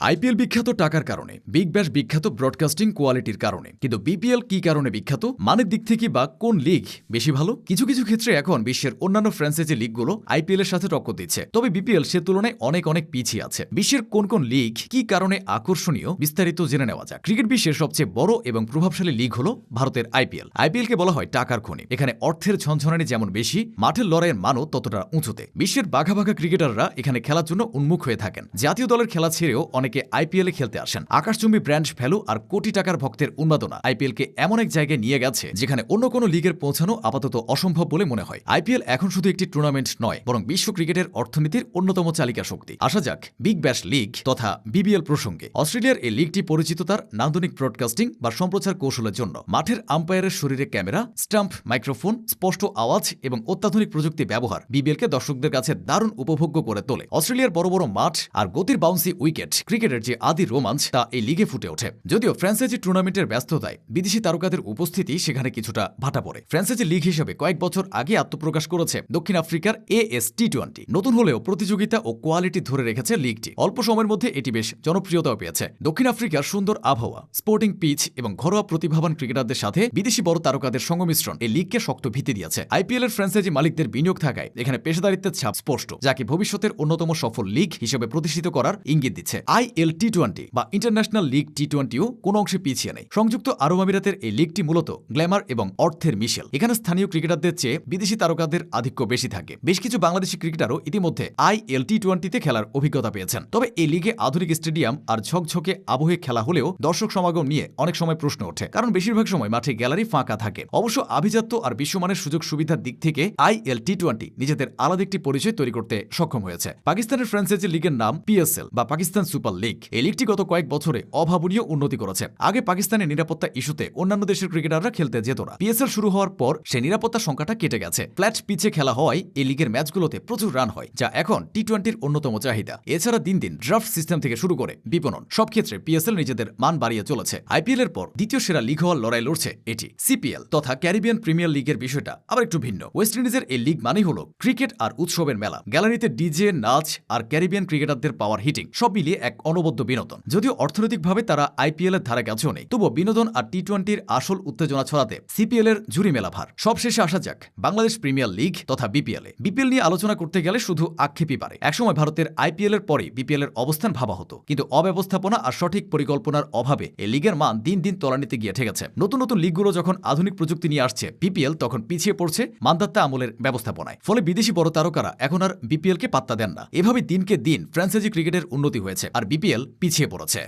IPL বিখ্যাত টাকার কারণে, বিগ ব্যাশ বিখ্যাত ব্রডকাস্টিং কোয়ালিটির কারণে, কিন্তু বিপিএল কি কারণে বিখ্যাত? মানের দিক থেকে বা কোন লিগ বেশি ভালো? কিছু কিছু ক্ষেত্রে এখন বিশ্বের অন্যান্য ফ্র্যাঞ্চাইজি লিগগুলো আইপিএল এর সাথে টক্কর দিচ্ছে, তবে বিপিএল সে তুলনায় অনেক অনেক পিছিয়ে আছে। বিশ্বের কোন কোন লিগ কি কারণে আকর্ষণীয়, বিস্তারিত জেনে নেওয়া যাক। ক্রিকেট বিশ্বের সবচেয়ে বড় এবং প্রভাবশালী লিগ হলো ভারতের আইপিএল। আইপিএল কে বলা হয় টাকার খনি। এখানে অর্থের ঝনঝনানি যেমন বেশি, মাঠের লড়াইয়ের মানও ততটা উঁচুতে। বিশ্বের বাঘা বাঘা ক্রিকেটাররা এখানে খেলার জন্য উন্মুখ হয়ে থাকেন। জাতীয় দলের খেলা ছেড়েও অনেকে আইপিএল এ খেলতে আসেন। আকাশচুম্বী ব্র্যান্ড ভ্যালু আর কোটি টাকার ভক্তের উন্মাদনা আইপিএল কে এমন এক জায়গায় নিয়ে গেছে যেখানে অন্য কোনো লিগের পৌঁছানো আপাতত অসম্ভব বলে মনে হয়। আইপিএল এখন শুধু একটি টুর্নামেন্ট নয়, বরং বিশ্ব ক্রিকেটের অর্থনীতির অন্যতম চালিকা শক্তি। আসা যাক বিগ ব্যাশ লিগ তথা বিবিএল প্রসঙ্গে। অস্ট্রেলিয়ার এই লিগটি পরিচিত তার নান্দনিক ব্রডকাস্টিং বা সম্প্রচার কৌশলের জন্য। মাঠের আম্পায়ারের শরীরে ক্যামেরা, স্টাম্প, মাইক্রোফোন, স্পষ্ট আওয়াজ এবং অত্যাধুনিক প্রযুক্তি ব্যবহার বিবিএলকে দর্শকদের কাছে দারুণ উপভোগ্য করে তোলে। অস্ট্রেলিয়ার বড় বড় মাঠ আর গতির বাউন্সি উইকেট ক্রিকেটের যে আদি রোমাঞ্চ তা এই লিগে ফুটে ওঠে। যদিও ফ্র্যাঞ্চাইজি টুর্নামেন্টের ব্যস্ততায় বিদেশি তারকাদের উপস্থিতি সেখানে কিছুটা ভাটা পড়ে। ফ্র্যাঞ্চাইজি লিগ হিসেবে কয়েক বছর আগে আত্মপ্রকাশ করেছে দক্ষিণ আফ্রিকার AS T20। নতুন হলেও প্রতিযোগিতা ও কোয়ালিটি ধরে রেখেছে লিগটি। অল্প সময়ের মধ্যে এটি বেশ জনপ্রিয়তাও পেয়েছে। দক্ষিণ আফ্রিকার সুন্দর আবহাওয়া, স্পোর্টিং পিচ এবং ঘরোয়া প্রতিভাবান ক্রিকেটারদের সাথে বিদেশি বড় তারকাদের সংমিশ্রণ এই লিগকে শক্ত ভিত্তি দিয়েছে। আইপিএল এর ফ্র্যাঞ্চাইজি মালিকদের বিনিয়োগ থাকায় এখানে পেশাদারিত্বের ছাপ স্পষ্ট, যাকে ভবিষ্যতের অন্যতম সফল লিগ হিসেবে প্রতিষ্ঠিত করার ইঙ্গিত দিচ্ছে। IL T20 বা ইন্টারন্যাশনাল লিগ T20ও কোনো অংশে পিছিয়ে নেই। সংযুক্ত আরব আমিরাতের এই লিগটি মূলত গ্ল্যামার এবং অর্থের মিশেল। এখানে স্থানীয় ক্রিকেটারদের চেয়ে বিদেশি তারকাদের আধিক্য বেশি থাকে। বেশ কিছু বাংলাদেশি ক্রিকেটারও ইতিমধ্যে IL T20তে খেলার অভিজ্ঞতা পেয়েছেন। তবে এই লিগে আধুনিক স্টেডিয়াম আর ঝকঝকে আবহে খেলা হলেও দর্শক সমাগম নিয়ে অনেক সময় প্রশ্ন ওঠে, কারণ বেশিরভাগ সময় মাঠে গ্যালারি ফাঁকা থাকে। অবশ্য আভিজাত্য আর বিশ্বমানের সুযোগ সুবিধার দিক থেকে IL T20 নিজেদের আলাদা একটি পরিচয় তৈরি করতে সক্ষম হয়েছে। পাকিস্তানের ফ্র্যাঞ্চাইজি লিগের নাম PSL বা পাকিস্তান সুপার লিগ। এই লিগটি গত কয়েক বছরে অভাবনীয় উন্নতি করেছে। আগে পাকিস্তানের নিরাপত্তা ইস্যুতে অন্যান্য দেশের ক্রিকেটাররা খেলতে যেত না। PSL শুরু হওয়ার পর সেই নিরাপত্তার সংখ্যাটা কেটে গেছে। ফ্ল্যাট পিচে খেলা হওয়ায় এই লিগের ম্যাচগুলোতে প্রচুর রান হয়, যা এখন T20-র অন্যতম চাহিদা। এছাড়া দিন দিন ড্রাফট সিস্টেম থেকে শুরু করে বিপণন, সব ক্ষেত্রে PSL নিজেদের মান বাড়িয়ে চলেছে। আইপিএল এর পর দ্বিতীয় সেরা লিগ হওয়ার লড়াই লড়ছে এটি। CPL তথা ক্যারিবিয়ান প্রিমিয়ার লিগের বিষয়টা আবার একটু ভিন্ন। ওয়েস্ট ইন্ডিজের এই লিগ মানেই হলো ক্রিকেট আর উৎসবের মেলা। গ্যালারিতে ডিজে, নাচ আর ক্যারিবিয়ান ক্রিকেটারদের পাওয়ার হিটিং সব মিলিয়ে এক অনবদ্য বিনোদন। যদিও অর্থনৈতিকভাবে তারা আইপিএল এর ধারে কাছেও নেই, তবুও বিনোদন আর T20-র আসল উত্তেজনা ছড়াতে CPL এর জুরি মেলা ভার। সবশেষে আসা যাক বাংলাদেশ প্রিমিয়ার লিগ তথা বিপিএল এ। বিপিএল নিয়ে আলোচনা করতে গেলে শুধু আক্ষেপই পারে। একসময় ভারতের আইপিএল এর পরে বিপিএল এর অবস্থান ভাবা হতো, কিন্তু অব্যবস্থাপনা আর সঠিক পরিকল্পনার অভাবে এই লিগের মান দিন দিন তলানিতে গিয়ে ঠেকেছে। নতুন নতুন লিগগুলো যখন আধুনিক প্রযুক্তি নিয়ে আসছে, বিপিএল তখন পিছিয়ে পড়ছে মান্দাত্তা আমলের ব্যবস্থাপনায়। ফলে বিদেশি বড় তারকারা এখন আর বিপিএল কে পাত্তা দেন না। এভাবে দিনকে দিন ফ্র্যাঞ্চাইজি ক্রিকেটের উন্নতি হয়েছে আর বিপিএল পিছিয়ে পড়েছে।